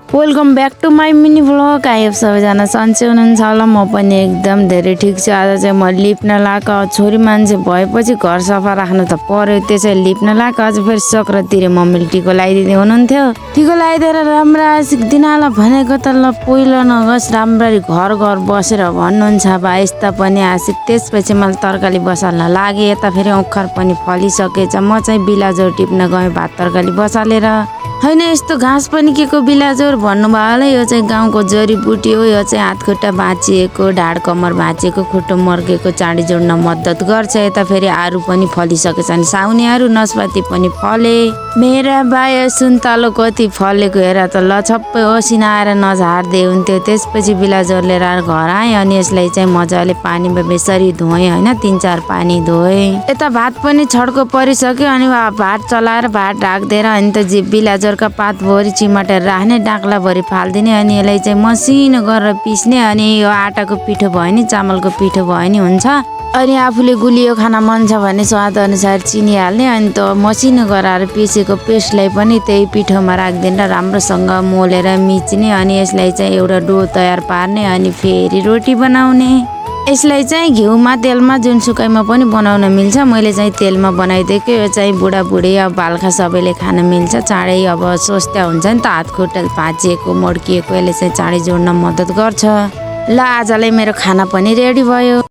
Welcome back to my mini vlog. आयो सबैजना सन्चै हुनुहुन्छ होला। म पनि एकदम धेरै ठिक छु। आज चाहिँ म लिप्न लाएको छोरी मान्छे भएपछि घर सफा राख्नु त पर्यो, त्यसै लिप्न लाएको। अझ फेरि सक्रतिर मम्मीले टिको लगाइदिँदै हुनुहुन्थ्यो। टिको लगाइदिएर राम्रा सिक्दिनाला भनेको त ल पहिलो नगस राम्ररी घर घर बसेर भन्नुहुन्छ बा यस्ता पनि आसिक। त्यसपछि मैले तरकारी बसाल्न लागेँ। यता फेरि ओखर पनि फलिसकेछ। म चाहिँ बिलाजोर टिप्न गएँ भात तरकारी बसालेर। होइन यस्तो घाँस पनि के को बिलाजोर भन्नुभयो होला। यो चाहिँ गाउँको जडीबुटी हो। यो चाहिँ हातखुट्टा भाँचिएको, ढाड कम्मर भाँचिएको, खुट्टो मर्केको चाँडी जोड्न मद्दत गर्छ। यता फेरि आरु पनि फलिसकेछ नि, साउनी आरु नस्पाती पनि फले। मेरा बाय सुन्तलो कति फलेको हेर त, ल छप्पै ओसिना आएर नझार्दै हुन्थ्यो। त्यसपछि बिलाजोर लिएर घर आएँ अनि यसलाई चाहिँ मजाले पानीमा बेसरी धोएँ होइन, 3-4 पानी धोएँ। यता भात पनि छड्को परिसक्यो अनि भात चलाएर भात ढाक्दिएर अनि त बिलाजोरका पातभरि चिमाटेर राख्ने, डाक्लाभरि फालिदिने अनि यसलाई चाहिँ मसिनो गरेर पिस्ने। अनि यो आटाको पिठो भयो नि, चामलको पिठो भयो नि हुन्छ। अनि आफूले गुलियो खाना मन छ भने स्वाद अनुसार चिनी हाल्ने। अनि त मसिनो गराएर पिसेको पेस्टलाई पनि त्यही पिठोमा राखिदिएर राम्रोसँग मोलेर मिच्ने। अनि यसलाई चाहिँ एउटा डो तयार पार्ने अनि फेरि रोटी बनाउने। यसलाई चाहिँ घिउमा, तेलमा, जुनसुकैमा पनि बनाउन मिल्छ। मैले चाहिँ तेलमा बनाइदिएको। यो चाहिँ बुढाबुढी अब बालखा सबैले खान मिल्छ। चाँडै अब स्वस्थ हुन्छ नि त, हातखुट्टा भाँचिएको मड्किएको, यसले चाहिँ चाँडै जोड्न मद्दत गर्छ। ल आजलाई मेरो खाना पनि रेडी भयो।